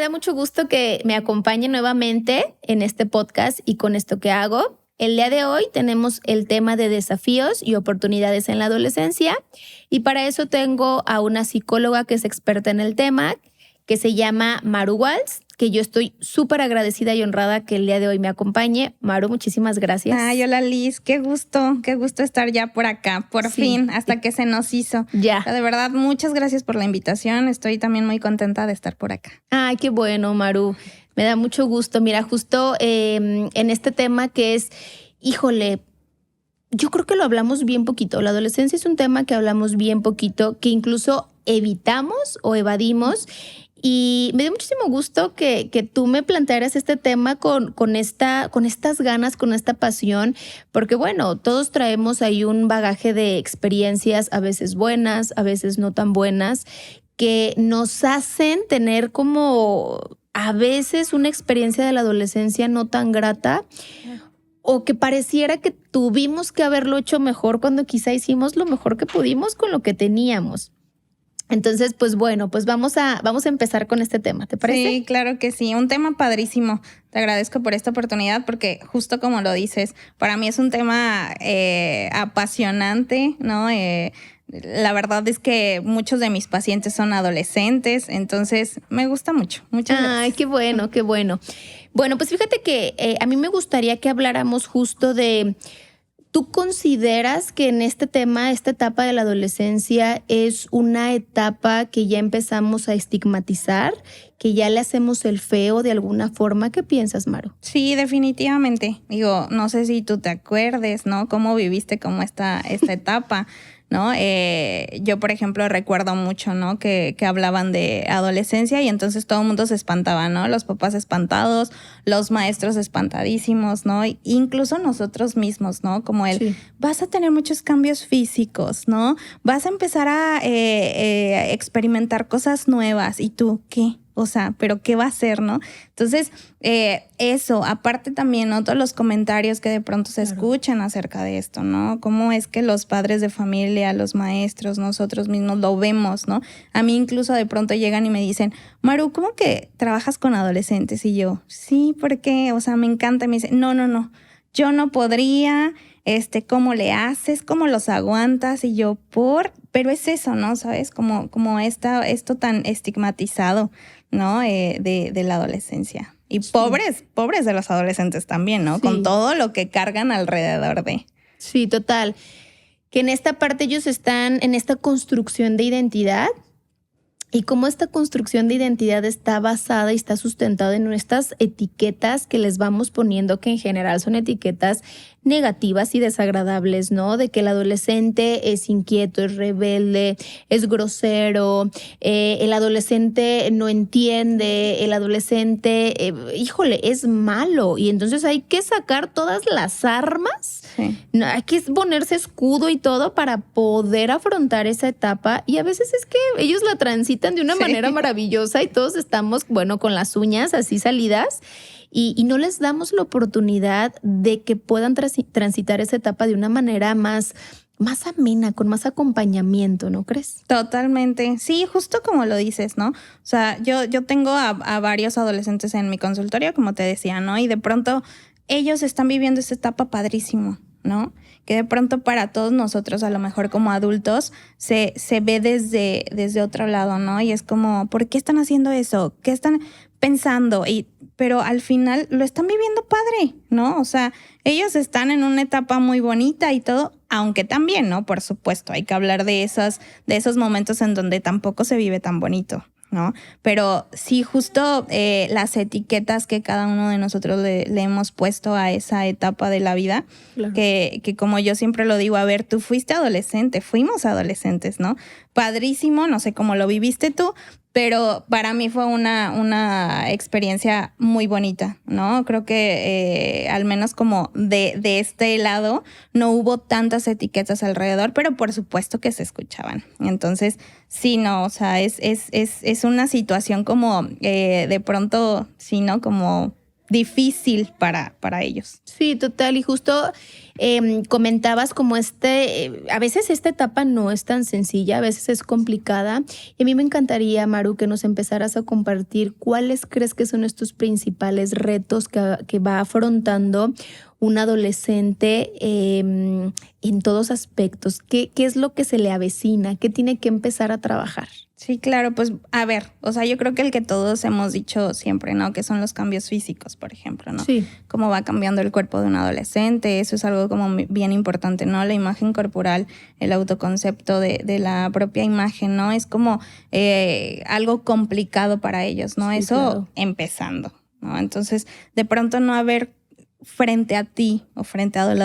da mucho gusto que me acompañe nuevamente en este podcast y con esto que hago. El día de hoy tenemos el tema de desafíos y oportunidades en la adolescencia y para eso tengo a una psicóloga que es experta en el tema, que se llama Maru Walsh, que yo estoy súper agradecida y honrada que el día de hoy me acompañe. Maru, muchísimas gracias. Ay, hola Liz, qué gusto estar ya por acá, por fin, hasta que se nos hizo. Ya. O sea, de verdad, muchas gracias por la invitación, estoy también muy contenta de estar por acá. Ay, qué bueno, Maru, me da mucho gusto. Mira, justo en este tema que es, híjole, yo creo que lo hablamos bien poquito. La adolescencia es un tema que hablamos bien poquito, que incluso evitamos o evadimos. Y me dio muchísimo gusto que tú me plantearas este tema con estas ganas, con esta pasión, porque bueno, todos traemos ahí un bagaje de experiencias, a veces buenas, a veces no tan buenas, que nos hacen tener como a veces una experiencia de la adolescencia no tan grata, o que pareciera que tuvimos que haberlo hecho mejor cuando quizá hicimos lo mejor que pudimos con lo que teníamos. Entonces, pues bueno, pues vamos a empezar con este tema, ¿te parece? Sí, claro que sí, un tema padrísimo. Te agradezco por esta oportunidad porque justo como lo dices, para mí es un tema apasionante, ¿no? La verdad es que muchos de mis pacientes son adolescentes, entonces me gusta mucho. Muchas gracias. Ay, qué bueno, qué bueno. Bueno, pues fíjate que a mí me gustaría que habláramos justo de... ¿Tú consideras que en este tema, esta etapa de la adolescencia es una etapa que ya empezamos a estigmatizar, que ya le hacemos el feo de alguna forma? ¿Qué piensas, Maru? Sí, definitivamente. Digo, no sé si tú te acuerdes, ¿no? Cómo viviste como esta etapa, ¿no? Yo, por ejemplo, recuerdo mucho, ¿no? Que hablaban de adolescencia y entonces todo el mundo se espantaba, ¿no? Los papás espantados, los maestros espantadísimos, ¿no? Incluso nosotros mismos, ¿no? Como vas a tener muchos cambios físicos, ¿no? Vas a empezar a experimentar cosas nuevas. ¿Y tú qué? O sea, ¿pero qué va a hacer, no? Entonces, eso, aparte también, ¿no? Todos los comentarios que de pronto se escuchan acerca de esto, ¿no? Cómo es que los padres de familia, los maestros, nosotros mismos lo vemos, ¿no? A mí incluso de pronto llegan y me dicen, Maru, ¿cómo que trabajas con adolescentes? Y yo, sí, ¿por qué? O sea, me encanta. Y me dicen, no, yo no podría, ¿cómo le haces? ¿Cómo los aguantas? Y yo, pero es eso, ¿no? ¿Sabes? Como esto tan estigmatizado, ¿no? De la adolescencia. Y pobres de los adolescentes también, ¿no? Sí. Con todo lo que cargan alrededor de. Sí, total. Que en esta parte ellos están en esta construcción de identidad. Y cómo esta construcción de identidad está basada y está sustentada en estas etiquetas que les vamos poniendo, que en general son etiquetas negativas y desagradables, ¿no? De que el adolescente es inquieto, es rebelde, es grosero, el adolescente no entiende, el adolescente, es malo. Y entonces hay que sacar todas las armas, hay que ponerse escudo y todo para poder afrontar esa etapa. Y a veces es que ellos la transitan de una manera maravillosa y todos estamos, con las uñas así salidas. Y no les damos la oportunidad de que puedan transitar esa etapa de una manera más amena, con más acompañamiento, ¿no crees? Totalmente. Sí, justo como lo dices, ¿no? O sea, yo tengo a varios adolescentes en mi consultorio, como te decía, ¿no? Y de pronto ellos están viviendo esta etapa padrísimo, ¿no? Que de pronto para todos nosotros, a lo mejor como adultos, se ve desde otro lado, ¿no? Y es como, ¿por qué están haciendo eso? ¿Qué están pensando? Pero al final lo están viviendo padre, ¿no? O sea, ellos están en una etapa muy bonita y todo, aunque también, ¿no? Por supuesto, hay que hablar de esos momentos en donde tampoco se vive tan bonito, ¿no? Pero sí, justo las etiquetas que cada uno de nosotros le hemos puesto a esa etapa de la vida, claro. que como yo siempre lo digo, a ver, tú fuiste adolescente, fuimos adolescentes, ¿no? Padrísimo, no sé cómo lo viviste tú, pero para mí fue una experiencia muy bonita, ¿no? Creo que al menos como de este lado no hubo tantas etiquetas alrededor, pero por supuesto que se escuchaban. Entonces, sí, no, o sea, es una situación como de pronto, sí, ¿no? Como difícil para ellos. Sí, total. Y justo comentabas como a veces esta etapa no es tan sencilla, a veces es complicada. Y a mí me encantaría, Maru, que nos empezaras a compartir cuáles crees que son estos principales retos que va afrontando un adolescente en todos aspectos. ¿Qué es lo que se le avecina? ¿Qué tiene que empezar a trabajar? Sí, claro, pues a ver, o sea, yo creo que el que todos hemos dicho siempre, ¿no? Que son los cambios físicos, por ejemplo, ¿no? Sí. Cómo va cambiando el cuerpo de un adolescente, eso es algo como bien importante, ¿no? La imagen corporal, el autoconcepto de la propia imagen, ¿no? Es como algo complicado para ellos, ¿no? Sí, eso claro. Empezando, ¿no? Entonces, de pronto no haber frente a ti o frente al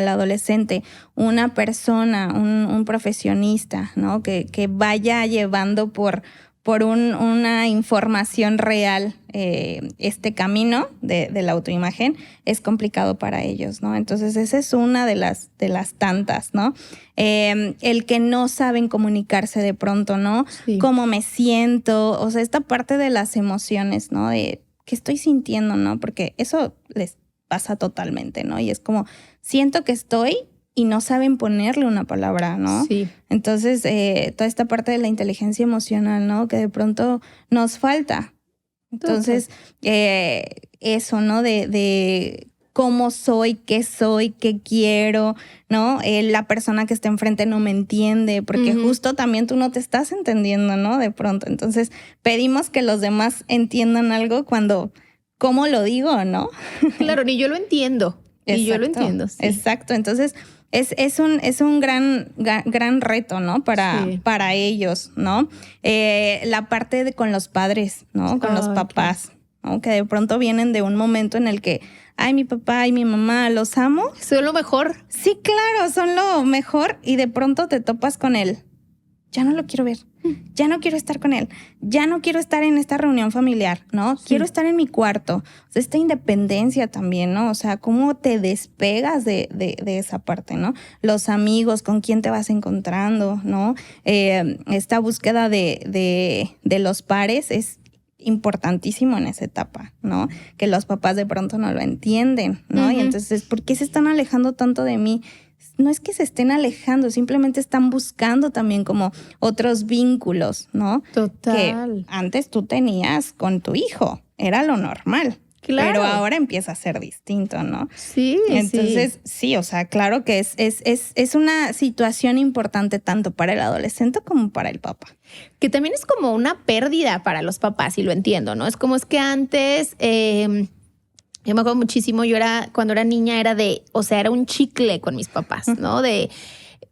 adolescente una persona, un profesionista, ¿no? Que vaya llevando por una información real este camino de la autoimagen, es complicado para ellos, ¿no? Entonces esa es una de las tantas, ¿no? El que no saben comunicarse de pronto, ¿no? Sí. Cómo me siento, o sea, esta parte de las emociones, ¿no? De qué estoy sintiendo, ¿no? Porque eso les pasa totalmente, ¿no? Y es como, siento que estoy y no saben ponerle una palabra, ¿no? Sí. Entonces, toda esta parte de la inteligencia emocional, ¿no? Que de pronto nos falta. Entonces, eso, ¿no? De cómo soy, qué quiero, ¿no? La persona que está enfrente no me entiende, porque justo también tú no te estás entendiendo, ¿no? De pronto. Entonces, pedimos que los demás entiendan algo cuando... ¿Cómo lo digo, no? Claro, ni yo lo entiendo. Exacto, ni yo lo entiendo. Sí. Exacto. Entonces, es un gran reto, ¿no? Para ellos, ¿no? La parte con los padres, ¿no? Con los papás, ¿no? Que de pronto vienen de un momento en el que, ay, mi papá y mi mamá, los amo. Son lo mejor. Sí, claro, son lo mejor. Y de pronto te topas con él. Ya no lo quiero ver, ya no quiero estar con él, ya no quiero estar en esta reunión familiar, ¿no? Sí. Quiero estar en mi cuarto. O sea, esta independencia también, ¿no? O sea, cómo te despegas de esa parte, ¿no? Los amigos, con quién te vas encontrando, ¿no? Esta búsqueda de los pares es importantísimo en esa etapa, ¿no? Que los papás de pronto no lo entienden, ¿no? Y entonces, ¿por qué se están alejando tanto de mí? No es que se estén alejando, simplemente están buscando también como otros vínculos, ¿no? Total. Que antes tú tenías con tu hijo, era lo normal. Claro. Pero ahora empieza a ser distinto, ¿no? Sí. Entonces, sí, o sea, claro que es una situación importante tanto para el adolescente como para el papá. Que también es como una pérdida para los papás, y lo entiendo, ¿no? Es que antes... yo me acuerdo muchísimo, cuando era niña era era un chicle con mis papás, ¿no?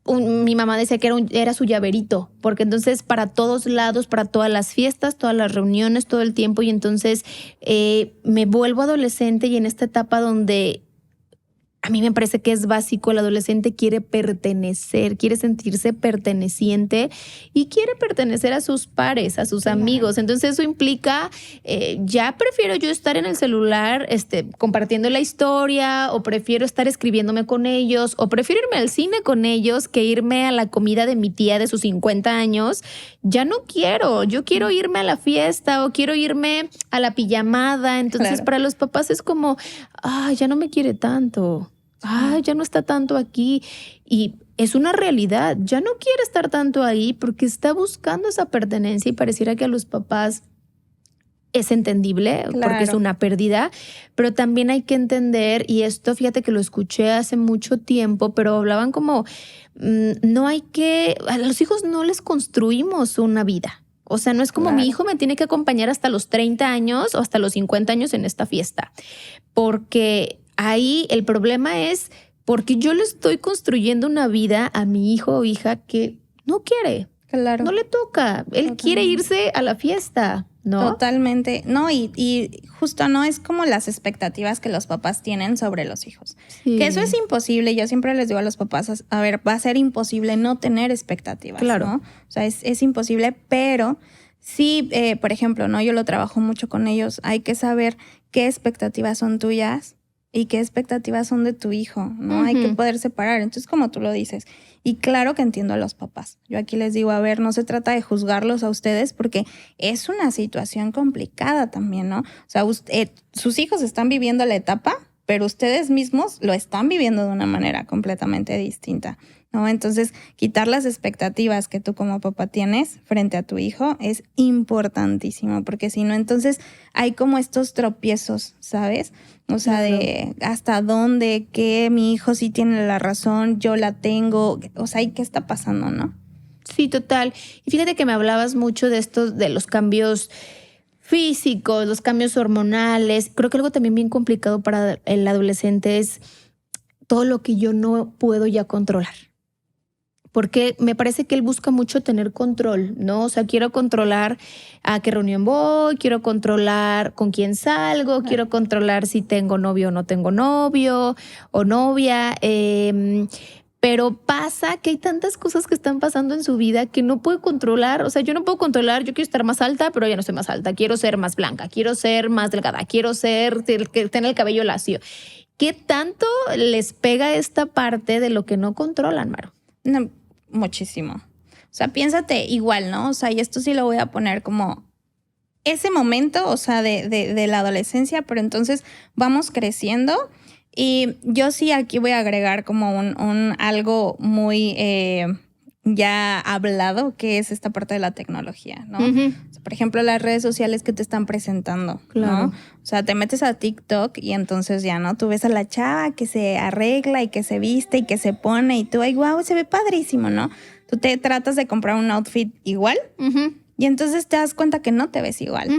Mi mamá decía que era su llaverito, porque entonces para todos lados, para todas las fiestas, todas las reuniones, todo el tiempo, y entonces me vuelvo adolescente y en esta etapa donde a mí me parece que es básico, el adolescente quiere pertenecer, quiere sentirse perteneciente y quiere pertenecer a sus pares, a sus amigos. Entonces eso implica, ya prefiero yo estar en el celular compartiendo la historia, o prefiero estar escribiéndome con ellos, o prefiero irme al cine con ellos que irme a la comida de mi tía de sus 50 años. Ya no quiero, yo quiero irme a la fiesta o quiero irme a la pijamada. Entonces para los papás es como, ya no me quiere tanto. Ya no está tanto aquí. Y es una realidad. Ya no quiere estar tanto ahí porque está buscando esa pertenencia y pareciera que a los papás es entendible porque es una pérdida, pero también hay que entender, y esto fíjate que lo escuché hace mucho tiempo, pero hablaban como a los hijos no les construimos una vida. O sea, no es como mi hijo me tiene que acompañar hasta los 30 años o hasta los 50 años en esta fiesta, porque ahí el problema es porque yo le estoy construyendo una vida a mi hijo o hija que no quiere. Claro. No le toca. Él quiere irse a la fiesta, ¿no? Totalmente. No, y justo no es como las expectativas que los papás tienen sobre los hijos. Sí. Que eso es imposible. Yo siempre les digo a los papás, a ver, va a ser imposible no tener expectativas, claro, ¿no? O sea, es imposible, pero sí, por ejemplo, ¿no? Yo lo trabajo mucho con ellos. Hay que saber qué expectativas son tuyas y qué expectativas son de tu hijo, ¿no? Hay que poder separar. Entonces, como tú lo dices, y claro que entiendo a los papás. Yo aquí les digo, a ver, no se trata de juzgarlos a ustedes porque es una situación complicada también, ¿no? O sea, sus hijos están viviendo la etapa, pero ustedes mismos lo están viviendo de una manera completamente distinta, ¿no? Entonces, quitar las expectativas que tú como papá tienes frente a tu hijo es importantísimo, porque si no, entonces hay como estos tropiezos, ¿sabes? O sea, de hasta dónde, que mi hijo sí tiene la razón, yo la tengo, o sea, ¿y qué está pasando, no? Sí, total. Y fíjate que me hablabas mucho de estos, de los cambios físicos, los cambios hormonales. Creo que algo también bien complicado para el adolescente es todo lo que yo no puedo ya controlar. Porque me parece que él busca mucho tener control, ¿no? O sea, quiero controlar a qué reunión voy, quiero controlar con quién salgo, quiero controlar si tengo novio o no tengo novio o novia. Pero pasa que hay tantas cosas que están pasando en su vida que no puede controlar. O sea, yo no puedo controlar, yo quiero estar más alta, pero ya no soy más alta. Quiero ser más blanca, quiero ser más delgada, quiero ser que tener el cabello lacio. ¿Qué tanto les pega esta parte de lo que no controlan, Maru? No, muchísimo. O sea, piénsate igual, ¿no? O sea, y esto sí lo voy a poner como ese momento, o sea, de la adolescencia, pero entonces vamos creciendo. Y yo sí aquí voy a agregar como un algo muy ya hablado, que es esta parte de la tecnología, ¿no? Uh-huh. O sea, por ejemplo, las redes sociales que te están presentando, Claro. ¿no? O sea, te metes a TikTok y entonces ya, ¿no? Tú ves a la chava que se arregla y que se viste y que se pone y tú, ay, wow, se ve padrísimo, ¿no? Tú te tratas de comprar un outfit igual y entonces te das cuenta que no te ves igual,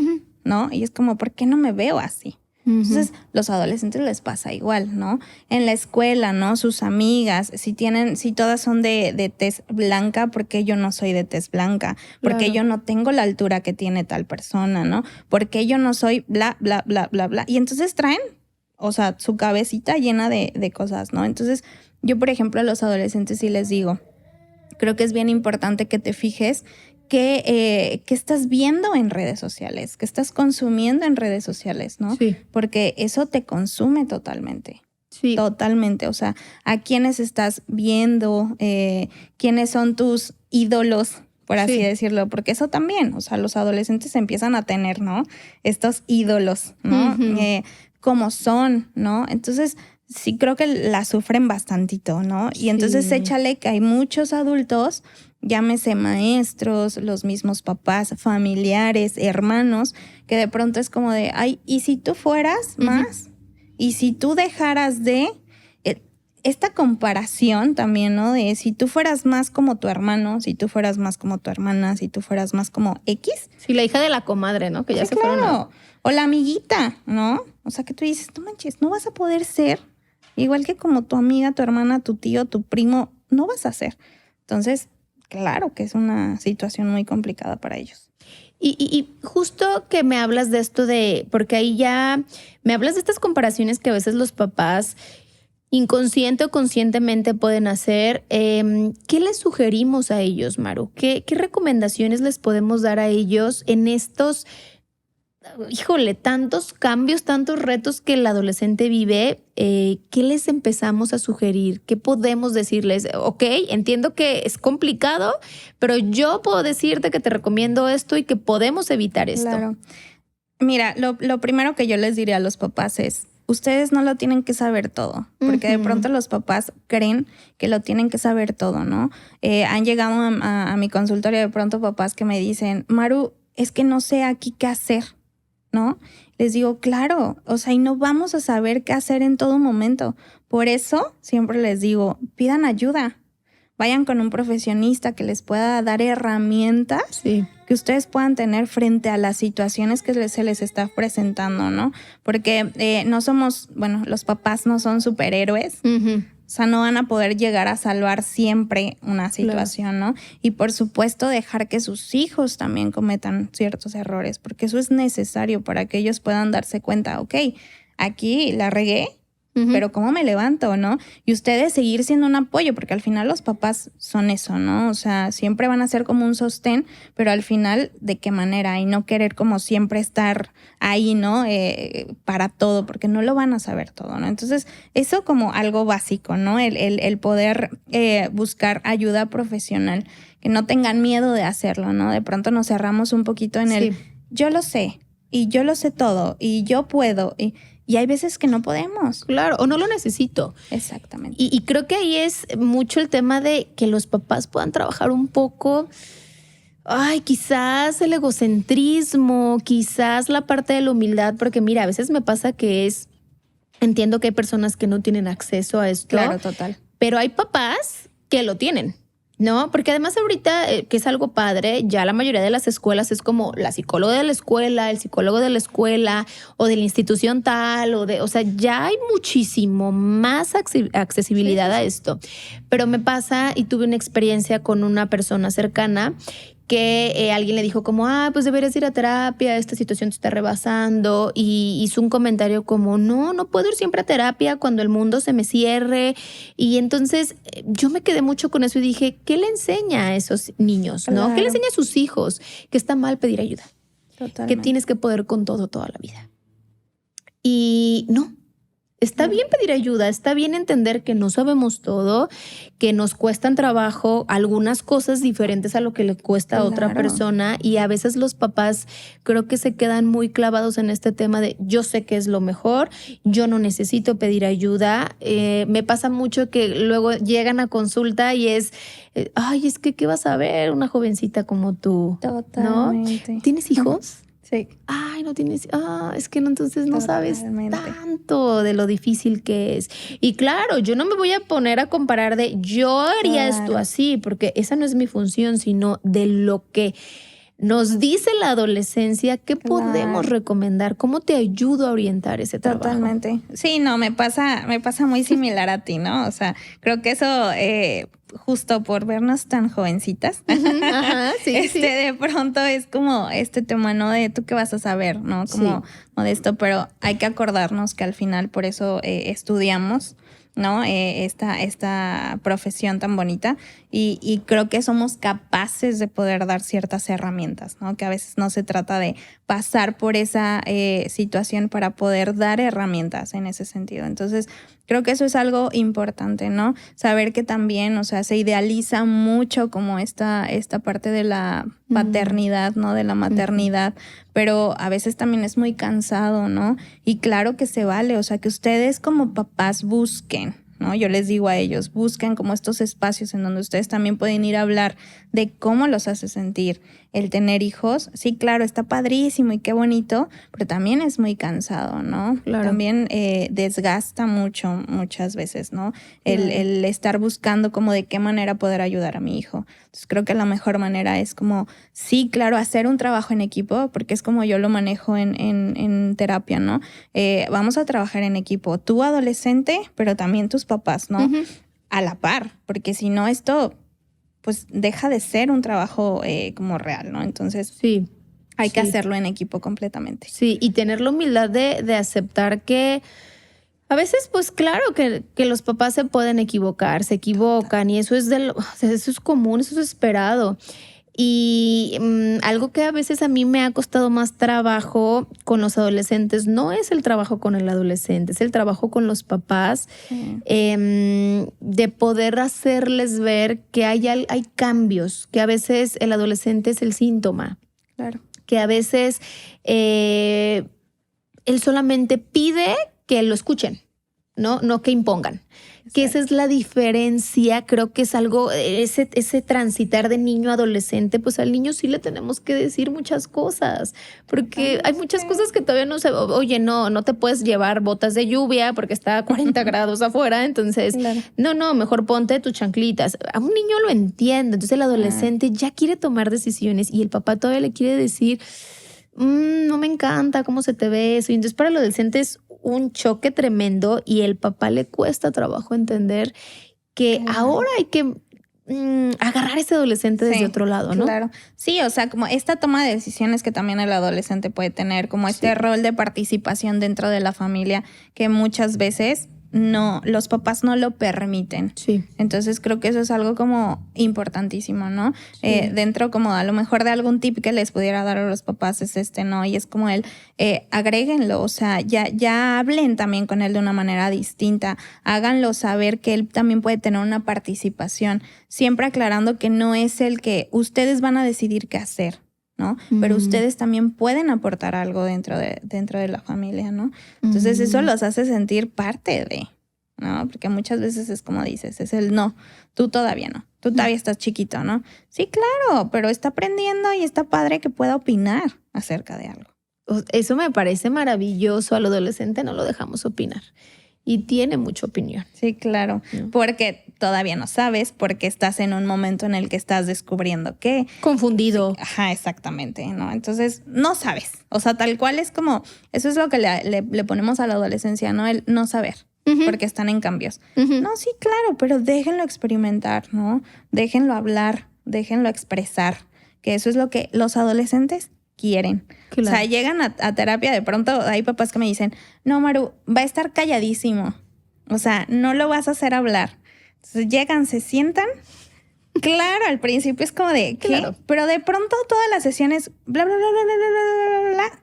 ¿no? Y es como, ¿por qué no me veo así? Entonces, los adolescentes les pasa igual, ¿no? En la escuela, ¿no? Sus amigas, si todas son de tez blanca, ¿por qué yo no soy de tez blanca? Porque Claro. yo no tengo la altura que tiene tal persona, ¿no? Porque yo no soy bla, bla, bla, bla, bla. Y entonces traen, o sea, su cabecita llena de cosas, ¿no? Entonces, yo, por ejemplo, a los adolescentes sí les digo, creo que es bien importante que te fijes qué estás viendo en redes sociales, qué estás consumiendo en redes sociales, ¿no? Sí. Porque eso te consume totalmente. Sí. Totalmente. O sea, a quiénes estás viendo, quiénes son tus ídolos, por así decirlo, porque eso también, o sea, los adolescentes empiezan a tener, ¿no? Estos ídolos, ¿no? Cómo son, ¿no? Entonces, sí creo que la sufren bastantito, ¿no? Y entonces échale que hay muchos adultos, llámese maestros, los mismos papás, familiares, hermanos, que de pronto es como de, ay, ¿y si tú fueras más? ¿Y si tú dejaras de esta comparación también, ¿no? De si tú fueras más como tu hermano, si tú fueras más como tu hermana, si tú fueras más como X? Sí, la hija de la comadre, ¿no? Que ya sí, se claro. fueron a... O la amiguita, ¿no? O sea, que tú dices, no manches, no vas a poder ser igual que como tu amiga, tu hermana, tu tío, tu primo, no vas a ser. Entonces, claro que es una situación muy complicada para ellos. Y justo que me hablas de esto de, porque ahí ya me hablas de estas comparaciones que a veces los papás inconsciente o conscientemente pueden hacer. ¿Qué les sugerimos a ellos, Maru? ¿Qué recomendaciones les podemos dar a ellos en estos, híjole, tantos cambios, tantos retos que el adolescente vive? ¿Qué les empezamos a sugerir? ¿Qué podemos decirles? Ok, entiendo que es complicado, pero yo puedo decirte que te recomiendo esto y que podemos evitar esto. Claro. Mira, lo primero que yo les diría a los papás es, ustedes no lo tienen que saber todo, porque de pronto los papás creen que lo tienen que saber todo, ¿no? Han llegado a mi consultorio de pronto papás que me dicen, Maru, es que no sé aquí qué hacer, ¿no? Les digo, claro, o sea, y no vamos a saber qué hacer en todo momento. Por eso siempre les digo, pidan ayuda. Vayan con un profesionista que les pueda dar herramientas que ustedes puedan tener frente a las situaciones que se les está presentando, ¿no? Porque no somos, bueno, los papás no son superhéroes. O sea, no van a poder llegar a salvar siempre una situación, ¿no? Y por supuesto dejar que sus hijos también cometan ciertos errores, porque eso es necesario para que ellos puedan darse cuenta, ok, aquí la regué, pero ¿cómo me levanto, no? Y ustedes seguir siendo un apoyo, porque al final los papás son eso, ¿no? O sea, siempre van a ser como un sostén, pero al final, ¿de qué manera? Y no querer como siempre estar ahí, ¿no? Para todo, porque no lo van a saber todo, ¿no? Entonces, eso como algo básico, ¿no? El poder buscar ayuda profesional, que no tengan miedo de hacerlo, ¿no? De pronto nos cerramos un poquito en el yo lo sé, y yo lo sé todo, y yo puedo, y hay veces que no podemos. Claro, o no lo necesito. Exactamente. Y creo que ahí es mucho el tema de que los papás puedan trabajar un poco, quizás el egocentrismo, quizás la parte de la humildad, porque mira, a veces me pasa que entiendo que hay personas que no tienen acceso a esto. Claro, total. Pero hay papás que lo tienen, ¿no? Porque además ahorita, que es algo padre, ya la mayoría de las escuelas es como la psicóloga de la escuela, el psicólogo de la escuela o de la institución tal, o sea, ya hay muchísimo más accesibilidad a esto. Pero me pasa, y tuve una experiencia con una persona cercana, que alguien le dijo como, pues deberías ir a terapia, esta situación te está rebasando, y hizo un comentario como, no puedo ir siempre a terapia cuando el mundo se me cierre. Y entonces yo me quedé mucho con eso y dije, ¿qué le enseña a esos niños? Claro. ¿No? ¿Qué le enseña a sus hijos? Que está mal pedir ayuda. Totalmente. Que tienes que poder con todo toda la vida. Y no. Está bien pedir ayuda, está bien entender que no sabemos todo, que nos cuestan trabajo algunas cosas diferentes a lo que le cuesta a otra persona, y a veces los papás creo que se quedan muy clavados en este tema de yo sé que es lo mejor, yo no necesito pedir ayuda. Me pasa mucho que luego llegan a consulta y es que ¿qué vas a ver una jovencita como tú? Totalmente. ¿No? ¿Tienes hijos? Sí. No tienes, es que no, entonces no sabes tanto de lo difícil que es. Y claro, yo no me voy a poner a comparar de yo haría esto así, porque esa no es mi función, sino de lo que nos dice la adolescencia, ¿qué podemos recomendar? ¿Cómo te ayudo a orientar ese trabajo? Totalmente. Sí, no, me pasa muy similar a ti, ¿no? O sea, creo que eso, justo por vernos tan jovencitas, de pronto es como este tema, ¿no? De tú qué vas a saber, ¿no? Como de esto, pero hay que acordarnos que al final por eso estudiamos, ¿no? Esta profesión tan bonita, y creo que somos capaces de poder dar ciertas herramientas, ¿no? Que a veces no se trata de pasar por esa situación para poder dar herramientas en ese sentido. Entonces, creo que eso es algo importante, ¿no? Saber que también, o sea, se idealiza mucho como esta parte de la paternidad, ¿no? De la maternidad, pero a veces también es muy cansado, ¿no? Y claro que se vale, o sea, que ustedes como papás busquen, ¿no? Yo les digo a ellos, busquen como estos espacios en donde ustedes también pueden ir a hablar de cómo los hace sentir el tener hijos. Sí, claro, está padrísimo y qué bonito, pero también es muy cansado, ¿no? Claro. También desgasta muchas veces, ¿no? El estar buscando como de qué manera poder ayudar a mi hijo. Entonces creo que la mejor manera es como, sí, claro, hacer un trabajo en equipo, porque es como yo lo manejo en terapia, ¿no? Vamos a trabajar en equipo, tú adolescente, pero también tus papás, ¿no? A la par, porque si no esto pues deja de ser un trabajo como real, ¿no? Entonces hay que hacerlo en equipo completamente. Sí, y tener la humildad de aceptar que a veces, pues claro, que los papás se pueden equivocar, se equivocan, y eso es eso es común, eso es esperado. Y algo que a veces a mí me ha costado más trabajo con los adolescentes no es el trabajo con el adolescente, es el trabajo con los papás, de poder hacerles ver que hay cambios, que a veces el adolescente es el síntoma. Claro. Que a veces él solamente pide que lo escuchen, no que impongan. Que esa es la diferencia, creo que es algo, ese transitar de niño a adolescente, pues al niño sí le tenemos que decir muchas cosas, porque hay muchas cosas que todavía no se, oye, no te puedes llevar botas de lluvia porque está a 40 grados afuera, entonces, no, mejor ponte tus chanclitas. A un niño lo entiende, entonces el adolescente ya quiere tomar decisiones y el papá todavía le quiere decir, no me encanta cómo se te ve eso, y entonces para el adolescente es un choque tremendo y el papá le cuesta trabajo entender que ahora hay que agarrar a ese adolescente desde otro lado, ¿no? Claro. Sí, o sea, como esta toma de decisiones que también el adolescente puede tener, como este rol de participación dentro de la familia que muchas veces no, los papás no lo permiten. Sí. Entonces creo que eso es algo como importantísimo, ¿no? Sí. Dentro como a lo mejor de algún tip que les pudiera dar a los papás es ¿no? Y es como agréguenlo, o sea, ya hablen también con él de una manera distinta, háganlo saber que él también puede tener una participación, siempre aclarando que no es el que ustedes van a decidir qué hacer, ¿no? Pero ustedes también pueden aportar algo dentro de la familia, ¿no? Entonces eso los hace sentir parte de, ¿no? Porque muchas veces es como dices, es el no, tú todavía no, tú todavía estás chiquito, ¿no? Sí, claro, pero está aprendiendo y está padre que pueda opinar acerca de algo. Eso me parece maravilloso. Al adolescente no lo dejamos opinar. Y tiene mucha opinión. Sí, claro, porque todavía no sabes, porque estás en un momento en el que estás descubriendo que... Confundido. Sí, ajá, exactamente, ¿no? Entonces, no sabes. O sea, tal cual es como... Eso es lo que le ponemos a la adolescencia, ¿no? El no saber, porque están en cambios. No, sí, claro, pero déjenlo experimentar, ¿no? Déjenlo hablar, déjenlo expresar, que eso es lo que los adolescentes quieren. Claro. O sea, llegan a terapia, de pronto hay papás que me dicen, no, Maru, va a estar calladísimo. O sea, no lo vas a hacer hablar. Entonces llegan, se sientan. Claro, al principio es como de, ¿qué? Claro. Pero de pronto todas las sesiones, bla, bla, bla, bla, bla, bla, bla, bla.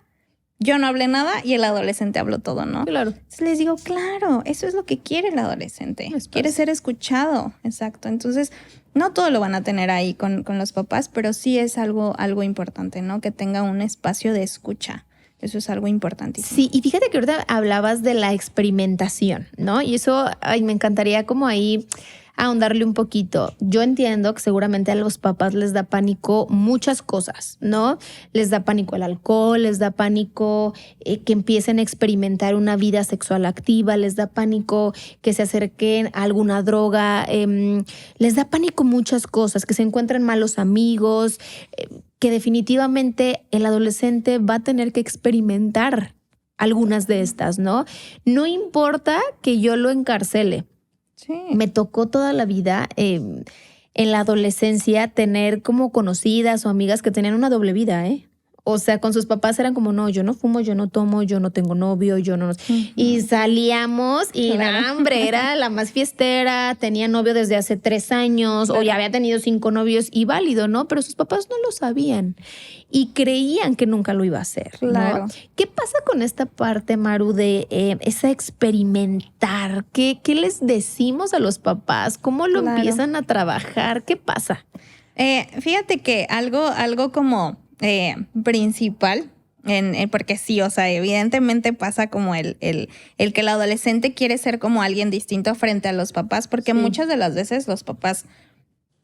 Yo no hablé nada y el adolescente habló todo, ¿no? Claro. Entonces les digo, claro, eso es lo que quiere el adolescente. Quiere ser escuchado, exacto. Entonces, no todo lo van a tener ahí con los papás, pero sí es algo importante, ¿no? Que tenga un espacio de escucha. Eso es algo importantísimo. Sí, y fíjate que ahorita hablabas de la experimentación, ¿no? Y eso, me encantaría como ahí ahondarle un poquito. Yo entiendo que seguramente a los papás les da pánico muchas cosas, ¿no? Les da pánico el alcohol, les da pánico que empiecen a experimentar una vida sexual activa, les da pánico que se acerquen a alguna droga, les da pánico muchas cosas, que se encuentren malos amigos, que definitivamente el adolescente va a tener que experimentar algunas de estas, ¿no? No importa que yo lo encarcele. Sí. Me tocó toda la vida en la adolescencia tener como conocidas o amigas que tenían una doble vida, ¿eh? O sea, con sus papás eran como, no, yo no fumo, yo no tomo, yo no tengo novio, yo no... Y salíamos y, claro, hombre, era la más fiestera, tenía novio desde hace 3 años, claro, o ya había tenido 5 novios y válido, ¿no? Pero sus papás no lo sabían y creían que nunca lo iba a hacer, claro, ¿no? ¿Qué pasa con esta parte, Maru, de esa experimentar? ¿Qué les decimos a los papás? ¿Cómo lo empiezan a trabajar? ¿Qué pasa? Fíjate que algo como... principal, porque sí, o sea, evidentemente pasa como el que el adolescente quiere ser como alguien distinto frente a los papás, porque muchas de las veces los papás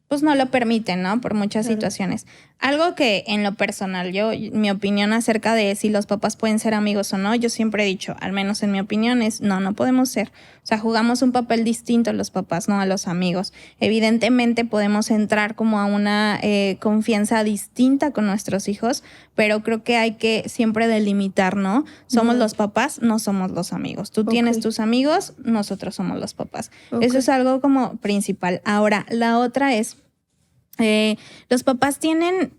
pues no lo permiten, ¿no? Por muchas situaciones. Algo que en lo personal, mi opinión acerca de si los papás pueden ser amigos o no, yo siempre he dicho, al menos en mi opinión, es no podemos ser. O sea, jugamos un papel distinto los papás, no a los amigos. Evidentemente podemos entrar como a una confianza distinta con nuestros hijos, pero creo que hay que siempre delimitar, ¿no? Somos los papás, no somos los amigos. Tú tienes tus amigos, nosotros somos los papás. Eso es algo como principal. Ahora, la otra es, los papás tienen,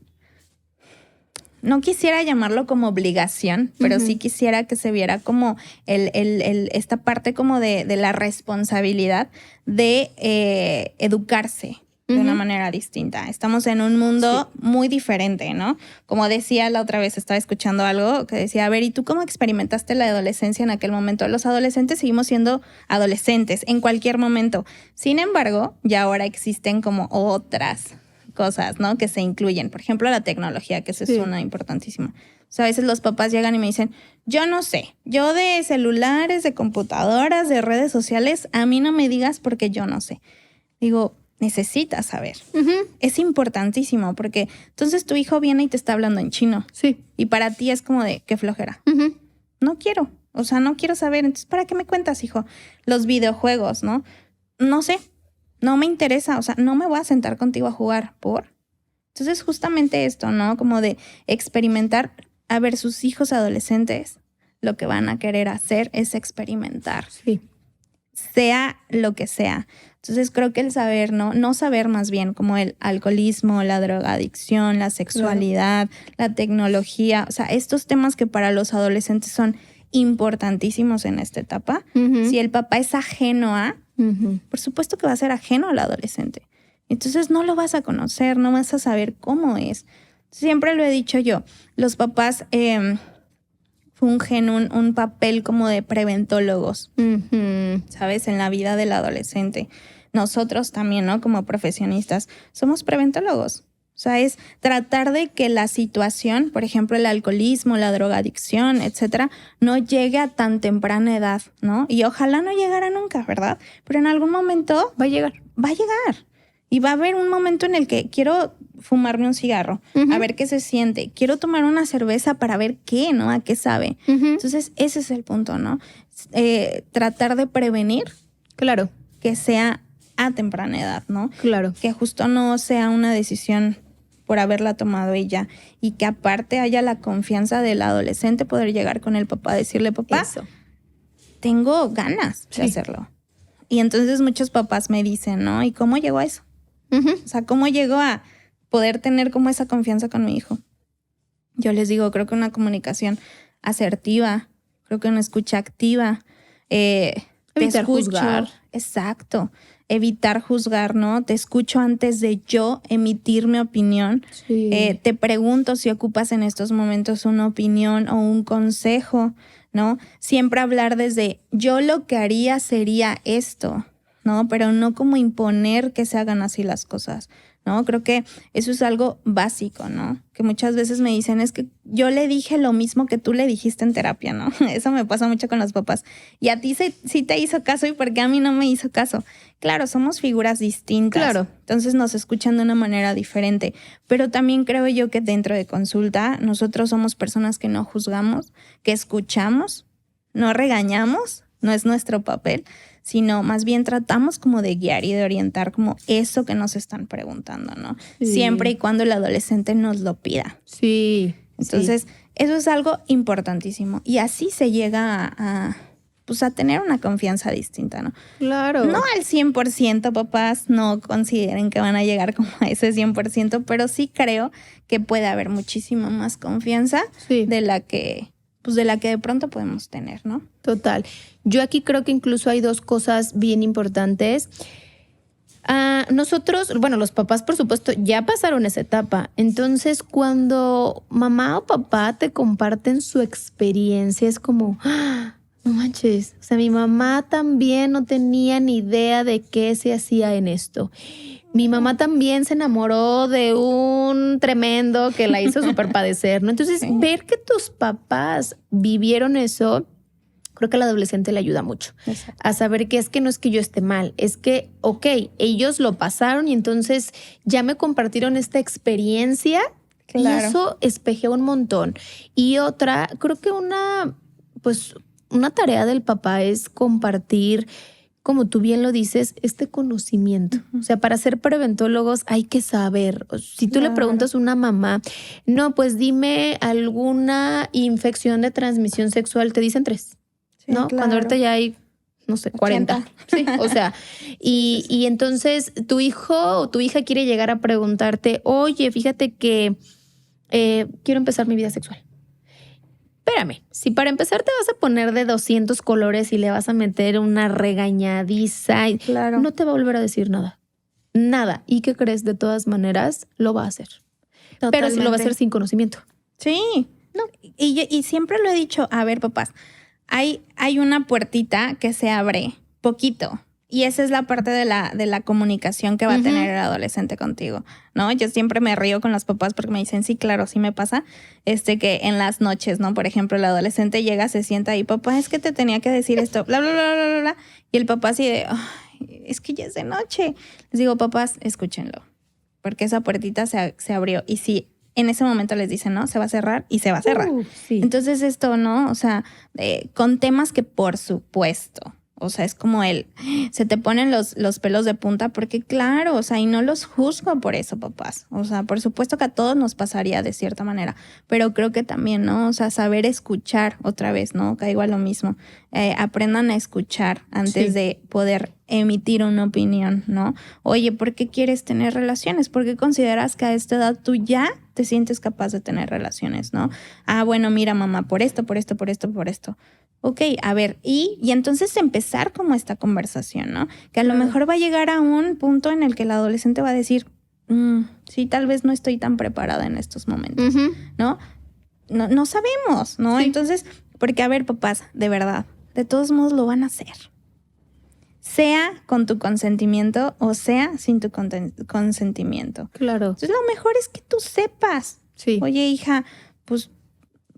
no quisiera llamarlo como obligación, pero sí quisiera que se viera como esta parte como de la responsabilidad de educarse de una manera distinta. Estamos en un mundo muy diferente, ¿no? Como decía la otra vez, estaba escuchando algo que decía, a ver, ¿y tú cómo experimentaste la adolescencia en aquel momento? Los adolescentes seguimos siendo adolescentes en cualquier momento. Sin embargo, ya ahora existen como otras cosas, ¿no? Que se incluyen. Por ejemplo, la tecnología, que eso es una importantísima. O sea, a veces los papás llegan y me dicen, yo no sé, yo de celulares, de computadoras, de redes sociales, a mí no me digas porque yo no sé. Digo, necesitas saber. Es importantísimo porque entonces tu hijo viene y te está hablando en chino. Sí. Y para ti es como de, qué flojera. No quiero. O sea, no quiero saber. Entonces, ¿para qué me cuentas, hijo? Los videojuegos, ¿no? No sé. No me interesa, o sea, no me voy a sentar contigo a jugar, ¿por? Entonces, justamente esto, ¿no? Como de experimentar, a ver, sus hijos adolescentes, lo que van a querer hacer es experimentar. Sí. Sea lo que sea. Entonces, creo que el saber, no saber más bien, como el alcoholismo, la drogadicción, la sexualidad, la tecnología, o sea, estos temas que para los adolescentes son importantísimos en esta etapa. Si el papá es ajeno a, por supuesto que va a ser ajeno al adolescente. Entonces no lo vas a conocer, no vas a saber cómo es. Siempre lo he dicho yo, los papás fungen un papel como de preventólogos, ¿sabes? En la vida del adolescente. Nosotros también, ¿no? Como profesionistas, somos preventólogos. O sea, es tratar de que la situación, por ejemplo, el alcoholismo, la drogadicción, etcétera, no llegue a tan temprana edad, ¿no? Y ojalá no llegara nunca, ¿verdad? Pero en algún momento Va a llegar. Va a llegar. Y va a haber un momento en el que quiero fumarme un cigarro, a ver qué se siente. Quiero tomar una cerveza para ver qué, ¿no? A qué sabe. Entonces, ese es el punto, ¿no? Tratar de prevenir. Claro. Que sea a temprana edad, ¿no? Claro. Que justo no sea una decisión por haberla tomado ella y que aparte haya la confianza del adolescente poder llegar con el papá, decirle, papá, tengo ganas de hacerlo. Y entonces muchos papás me dicen, ¿no? ¿Y cómo llegó a eso? O sea, ¿cómo llegó a poder tener como esa confianza con mi hijo? Yo les digo, creo que una comunicación asertiva, creo que una escucha activa, evitar juzgar. Exacto. Evitar juzgar, ¿no? Te escucho antes de yo emitir mi opinión. Sí. Te pregunto si ocupas en estos momentos una opinión o un consejo, ¿no? Siempre hablar desde yo lo que haría sería esto, ¿no? Pero no como imponer que se hagan así las cosas, ¿no? Creo que eso es algo básico, ¿no? Que muchas veces me dicen, es que yo le dije lo mismo que tú le dijiste en terapia, ¿no? Eso me pasa mucho con los papás. Y a ti sí te hizo caso y ¿por qué a mí no me hizo caso? Claro, somos figuras distintas. Claro. Entonces nos escuchan de una manera diferente. Pero también creo yo que dentro de consulta nosotros somos personas que no juzgamos, que escuchamos, no regañamos, no es nuestro papel, sino más bien tratamos como de guiar y de orientar como eso que nos están preguntando, ¿no? Sí. Siempre y cuando el adolescente nos lo pida. Sí. Entonces, eso es algo importantísimo. Y así se llega a tener una confianza distinta, ¿no? Claro. No al 100%, papás, no consideren que van a llegar como a ese 100%, pero sí creo que puede haber muchísima más confianza de la que de pronto podemos tener, ¿no? Total. Yo aquí creo que incluso hay dos cosas bien importantes. Nosotros, bueno, los papás, por supuesto, ya pasaron esa etapa. Entonces, cuando mamá o papá te comparten su experiencia, es como, no manches. O sea, mi mamá también no tenía ni idea de qué se hacía en esto. Mi mamá también se enamoró de un tremendo que la hizo súper padecer, ¿no? Entonces, ver que tus papás vivieron eso, creo que al adolescente le ayuda mucho. Exacto. A saber que es que no es que yo esté mal, es que, ok, ellos lo pasaron y entonces ya me compartieron esta experiencia. Claro. Y eso espejea un montón. Y otra, creo que una tarea del papá es compartir, como tú bien lo dices, este conocimiento. O sea, para ser preventólogos hay que saber. Si tú le preguntas a una mamá, no, pues dime alguna infección de transmisión sexual, te dicen 3, ¿no? Claro. Cuando ahorita ya hay, no sé, 40. Sí, o sea, y entonces tu hijo o tu hija quiere llegar a preguntarte, oye, fíjate que quiero empezar mi vida sexual. Espérame, si para empezar te vas a poner de 200 colores y le vas a meter una regañadiza, no te va a volver a decir nada. Nada. ¿Y qué crees? De todas maneras, lo va a hacer. Totalmente. Pero si lo va a hacer sin conocimiento. Sí. No. Y siempre lo he dicho, a ver, papás, hay una puertita que se abre poquito. Y esa es la parte de la comunicación que va a tener el adolescente contigo, ¿no? Yo siempre me río con los papás porque me dicen, sí, claro, sí me pasa, que en las noches, ¿no? Por ejemplo, el adolescente llega, se sienta y, papá, es que te tenía que decir esto, bla, bla, bla, bla, bla, bla. Y el papá así de, es que ya es de noche. Les digo, papás, escúchenlo, porque esa puertita se abrió. Y si en ese momento les dicen, ¿no? Se va a cerrar y se va a cerrar. Sí. Entonces esto, ¿no? O sea, con temas que por supuesto... O sea, es como se te ponen los pelos de punta porque claro, o sea, y no los juzgo por eso, papás. O sea, por supuesto que a todos nos pasaría de cierta manera, pero creo que también, ¿no? O sea, saber escuchar otra vez, ¿no? Caigo a lo mismo. Aprendan a escuchar antes de poder emitir una opinión, ¿no? Oye, ¿por qué quieres tener relaciones? ¿Por qué consideras que a esta edad tú ya te sientes capaz de tener relaciones, ¿no? Bueno, mira, mamá, por esto, por esto, por esto, por esto. Ok, a ver, y entonces empezar como esta conversación, ¿no? Que a lo mejor va a llegar a un punto en el que el adolescente va a decir, sí, tal vez no estoy tan preparada en estos momentos, ¿no? No sabemos, ¿no? Sí. Entonces, porque a ver, papás, de verdad, de todos modos lo van a hacer. Sea con tu consentimiento o sea sin tu consentimiento. Claro. Entonces, lo mejor es que tú sepas. Sí. Oye, hija, pues,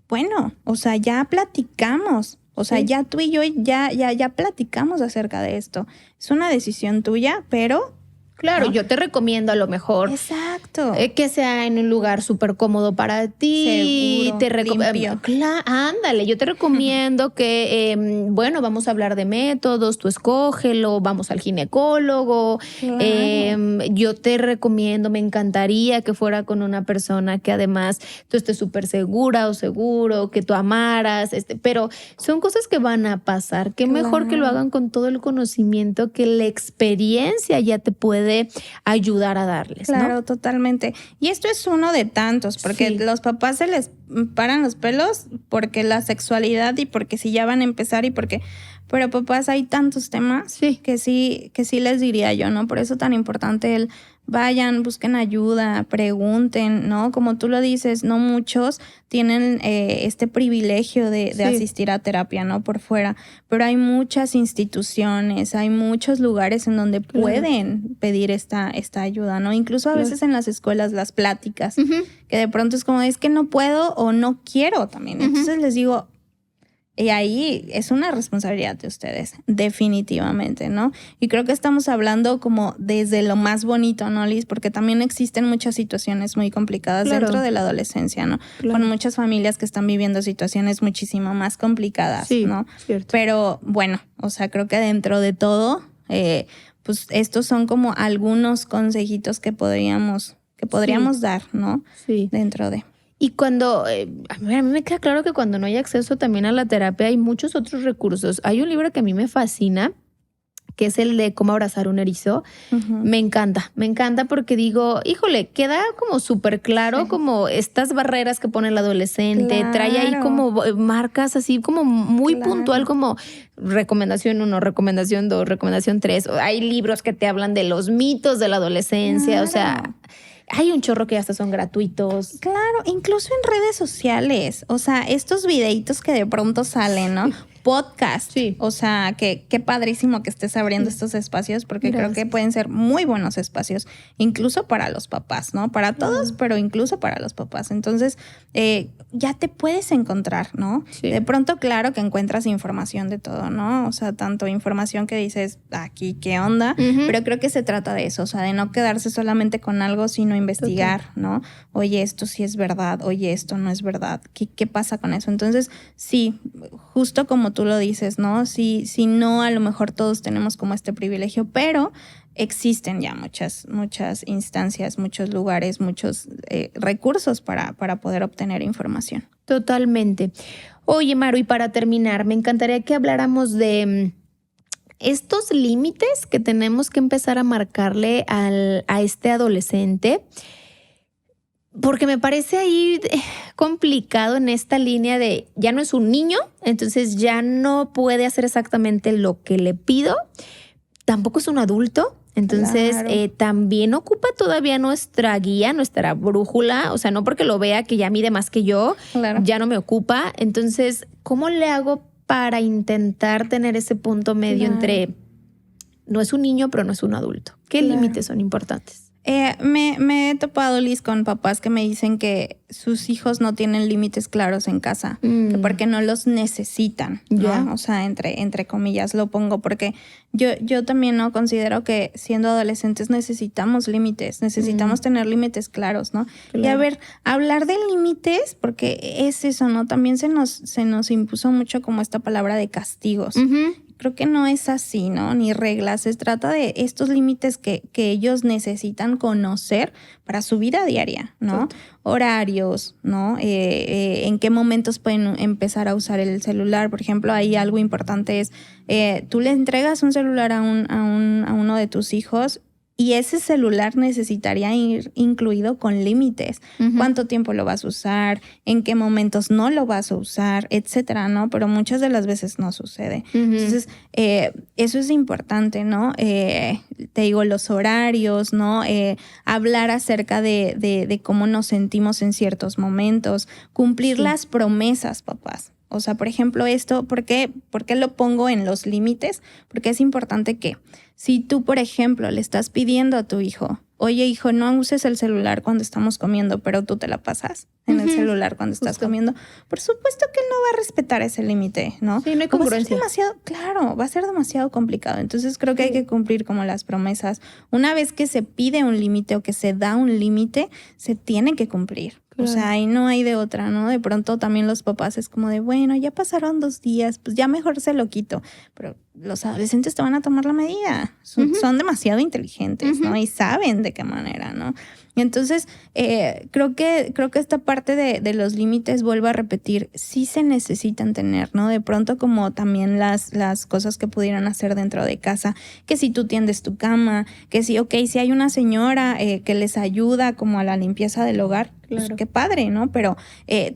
bueno, o sea, ya platicamos. O sea, Sí. ya tú y yo ya platicamos acerca de esto. Es una decisión tuya, pero... Claro, ¿no? yo te recomiendo a lo mejor Exacto. Que sea en un lugar súper cómodo para ti. Seguro, limpio. Ándale, yo te recomiendo que, bueno, vamos a hablar de métodos, tú escógelo, vamos al ginecólogo. Claro. Yo te recomiendo, me encantaría que fuera con una persona que además tú estés súper segura o seguro, que tú amaras, pero son cosas que van a pasar. Qué mejor que lo hagan con todo el conocimiento que la experiencia ya te puede ayudar a darles, Claro, ¿no? totalmente. Y esto es uno de tantos, porque Sí. los papás se les paran los pelos porque la sexualidad y porque si ya van a empezar y porque... Pero papás, hay tantos temas Sí. que sí les diría yo, ¿no? Por eso tan importante el vayan, busquen ayuda, pregunten, ¿no? Como tú lo dices, no muchos tienen este privilegio de Sí. asistir a terapia, ¿no? Por fuera, pero hay muchas instituciones, hay muchos lugares en donde Claro. pueden pedir esta ayuda, ¿no? Incluso a Claro. veces en las escuelas, las pláticas, que de pronto es como, es que no puedo o no quiero también. Entonces les digo, y ahí es una responsabilidad de ustedes, definitivamente, ¿no? Y creo que estamos hablando como desde lo más bonito, ¿no, Liz? Porque también existen muchas situaciones muy complicadas Claro. dentro de la adolescencia, ¿no? Claro. Con muchas familias que están viviendo situaciones muchísimo más complicadas, Sí, ¿no? cierto. Pero bueno, o sea, creo que dentro de todo, pues estos son como algunos consejitos que podríamos dar, ¿no? Sí. Dentro de... Y cuando, a mí me queda claro que cuando no hay acceso también a la terapia hay muchos otros recursos. Hay un libro que a mí me fascina, que es el de Cómo abrazar un erizo. Me encanta porque digo, híjole, queda como súper claro como estas barreras que pone el adolescente, trae ahí como marcas así como muy puntual, como recomendación 1, recomendación 2, recomendación 3. Hay libros que te hablan de los mitos de la adolescencia, o sea... Hay un chorro que hasta son gratuitos. Claro, incluso en redes sociales. O sea, estos videitos que de pronto salen, ¿no? Podcast. Sí. O sea, qué padrísimo que estés abriendo estos espacios porque creo que pueden ser muy buenos espacios, incluso para los papás, ¿no? Para todos, pero incluso para los papás. Entonces, ya te puedes encontrar, ¿no? Sí. De pronto, claro que encuentras información de todo, ¿no? O sea, tanto información que dices, aquí, ¿qué onda? Pero creo que se trata de eso, o sea, de no quedarse solamente con algo, sino investigar, ¿no? Oye, esto sí es verdad, oye, esto no es verdad. ¿Qué pasa con eso? Entonces, sí, justo como tú lo dices, ¿no? Sí, no, a lo mejor todos tenemos como este privilegio, pero existen ya muchas instancias, muchos lugares, muchos recursos para poder obtener información. Totalmente. Oye, Maru, y para terminar, me encantaría que habláramos de estos límites que tenemos que empezar a marcarle a este adolescente, porque me parece ahí complicado en esta línea de ya no es un niño, entonces ya no puede hacer exactamente lo que le pido, tampoco es un adulto, entonces también ocupa todavía nuestra guía, nuestra brújula, o sea, no porque lo vea que ya mide más que yo, ya no me ocupa, entonces, ¿cómo le hago para intentar tener ese punto medio entre no es un niño, pero no es un adulto? ¿Qué límites son importantes? Me he topado, Liz, con papás que me dicen que sus hijos no tienen límites claros en casa, que porque no los necesitan, ¿no? O sea, entre comillas lo pongo, porque yo también no considero que siendo adolescentes necesitamos límites, necesitamos tener límites claros, ¿no? Y a ver, hablar de límites, porque es eso, ¿no? También se nos impuso mucho como esta palabra de castigos. Creo que no es así, ¿no? Ni reglas. Se trata de estos límites que ellos necesitan conocer para su vida diaria, ¿no? Horarios, ¿no? En qué momentos pueden empezar a usar el celular. Por ejemplo, ahí algo importante es, tú le entregas un celular a uno de tus hijos Y ese celular necesitaría ir incluido con límites. ¿Cuánto tiempo lo vas a usar? ¿En qué momentos no lo vas a usar? Etcétera, ¿no? Pero muchas de las veces no sucede. Entonces, eso es importante, ¿no? Te digo, los horarios, ¿no? Hablar acerca de cómo nos sentimos en ciertos momentos. Cumplir las promesas, papás. O sea, por ejemplo, esto, ¿por qué lo pongo en los límites? Porque es importante que si tú, por ejemplo, le estás pidiendo a tu hijo, oye, hijo, no uses el celular cuando estamos comiendo, pero tú te la pasas en el celular cuando estás comiendo, por supuesto que él no va a respetar ese límite, ¿no? Sí, no hay congruencia. Va a ser demasiado complicado. Entonces creo que hay que cumplir como las promesas. Una vez que se pide un límite o que se da un límite, se tiene que cumplir. Claro. O sea, ahí no hay de otra, ¿no? De pronto también los papás es como de, bueno, ya pasaron 2 días, pues ya mejor se lo quito. Pero los adolescentes te van a tomar la medida. Son demasiado inteligentes, ¿no? Y saben de qué manera, ¿no? Y entonces, creo que esta parte de los límites, vuelvo a repetir, sí se necesitan tener, ¿no? De pronto como también las cosas que pudieran hacer dentro de casa, que si tú tiendes tu cama, que si hay una señora que les ayuda como a la limpieza del hogar, claro. Pues qué padre, ¿no? Pero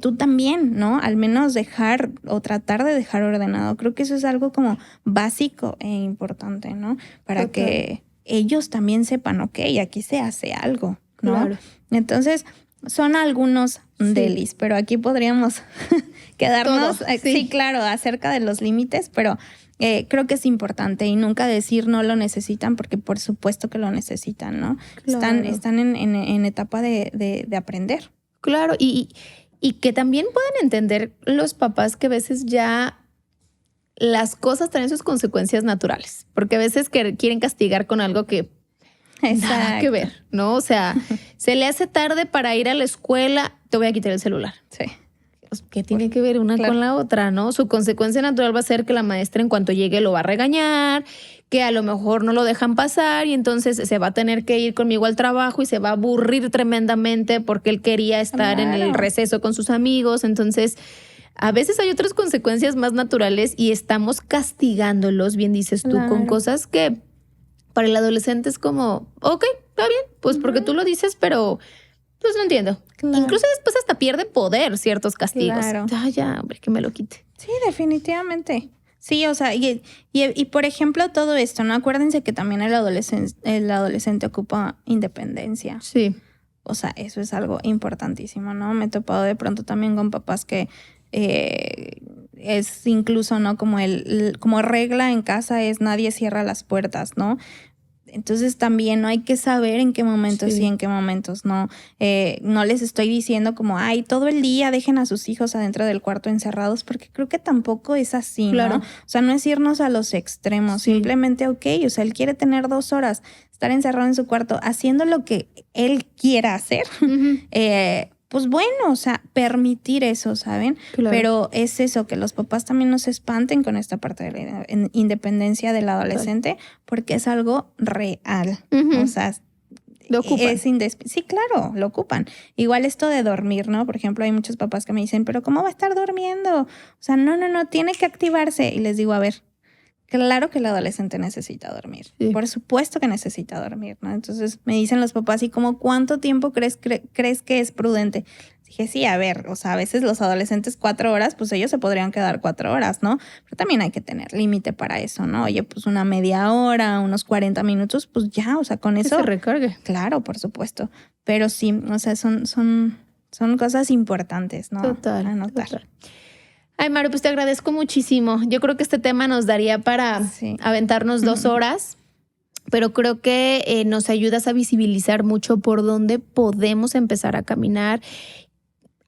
tú también, ¿no? Al menos dejar o tratar de dejar ordenado. Creo que eso es algo como básico e importante, ¿no? Para que ellos también sepan, ok, aquí se hace algo, ¿no? Claro. Entonces, son algunos delis, pero aquí podríamos quedarnos, sí, claro, acerca de los límites, pero creo que es importante y nunca decir no lo necesitan, porque por supuesto que lo necesitan, ¿no? Claro. Están en etapa de aprender. Claro, y que también puedan entender los papás que a veces ya las cosas tienen sus consecuencias naturales, porque a veces quieren castigar con algo que nada que ver, ¿no? O sea, se le hace tarde para ir a la escuela, te voy a quitar el celular. Sí. ¿Qué tiene que ver una con la otra, no? Su consecuencia natural va a ser que la maestra en cuanto llegue lo va a regañar, que a lo mejor no lo dejan pasar y entonces se va a tener que ir conmigo al trabajo y se va a aburrir tremendamente porque él quería estar en el receso con sus amigos. Entonces, a veces hay otras consecuencias más naturales y estamos castigándolos, bien dices tú, con cosas que para el adolescente es como, ok, está bien, pues porque tú lo dices, pero pues no entiendo. Claro. Incluso después hasta pierde poder ciertos castigos. Claro. Ya, hombre, que me lo quite. Sí, definitivamente. Sí, o sea, y por ejemplo, todo esto, ¿no? Acuérdense que también el adolescente ocupa independencia. Sí. O sea, eso es algo importantísimo, ¿no? Me he topado de pronto también con papás que es incluso, ¿no? Como regla en casa es nadie cierra las puertas, ¿no? Entonces también no hay que saber en qué momentos sí y en qué momentos no. No les estoy diciendo como, ay, todo el día dejen a sus hijos adentro del cuarto encerrados, porque creo que tampoco es así, claro. ¿no? O sea, no es irnos a los extremos, simplemente, ok, o sea, él quiere tener 2 horas, estar encerrado en su cuarto, haciendo lo que él quiera hacer, pues bueno, o sea, permitir eso, ¿saben? Claro. Pero es eso, que los papás también no se espanten con esta parte de la independencia del adolescente, porque es algo real. O sea, lo ocupan. Sí, claro, lo ocupan. Igual esto de dormir, ¿no? Por ejemplo, hay muchos papás que me dicen, pero ¿cómo va a estar durmiendo? O sea, no, tiene que activarse. Y les digo, a ver, claro que el adolescente necesita dormir. Sí. Por supuesto que necesita dormir, ¿no? Entonces me dicen los papás, ¿y como cuánto tiempo crees que es prudente? Dije, sí, a ver, o sea, a veces los adolescentes 4 horas, pues ellos se podrían quedar 4 horas, ¿no? Pero también hay que tener límite para eso, ¿no? Oye, pues una media hora, unos 40 minutos, pues ya, o sea, con eso. Que se recargue. Claro, por supuesto. Pero sí, o sea, son cosas importantes, ¿no? Total. Anotar. Total. Ay, Maru, pues te agradezco muchísimo. Yo creo que este tema nos daría para aventarnos 2 horas, pero creo que nos ayudas a visibilizar mucho por dónde podemos empezar a caminar.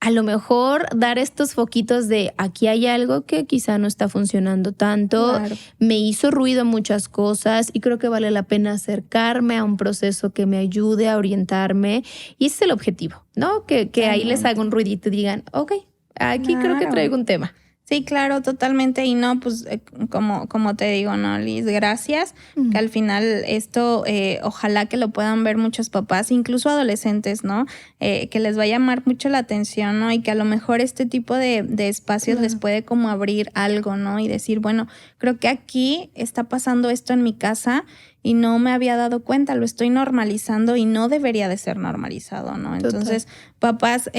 A lo mejor dar estos foquitos de aquí hay algo que quizá no está funcionando tanto. Claro. Me hizo ruido muchas cosas y creo que vale la pena acercarme a un proceso que me ayude a orientarme. Y ese es el objetivo, ¿no? Que ahí les haga un ruidito y digan, ok, aquí creo que traigo un tema. Sí, claro, totalmente. Y no, pues como te digo, ¿no, Liz? Gracias. Que al final esto, ojalá que lo puedan ver muchos papás, incluso adolescentes, ¿no? Que les va a llamar mucho la atención, ¿no? Y que a lo mejor este tipo de espacios les puede como abrir algo, ¿no? Y decir, bueno, creo que aquí está pasando esto en mi casa y no me había dado cuenta, lo estoy normalizando y no debería de ser normalizado, ¿no? Entonces, papás,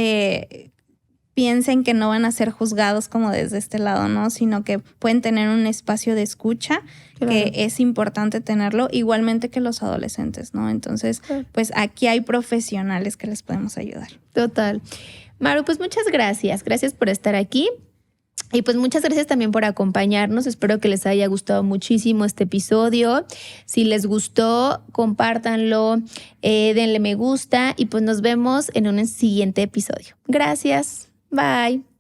piensen que no van a ser juzgados como desde este lado, ¿no? Sino que pueden tener un espacio de escucha, que es importante tenerlo, igualmente que los adolescentes, ¿no? Entonces, pues aquí hay profesionales que les podemos ayudar. Total. Maru, pues muchas gracias. Gracias por estar aquí. Y pues muchas gracias también por acompañarnos. Espero que les haya gustado muchísimo este episodio. Si les gustó, compártanlo, denle me gusta y pues nos vemos en un siguiente episodio. Gracias. Bye.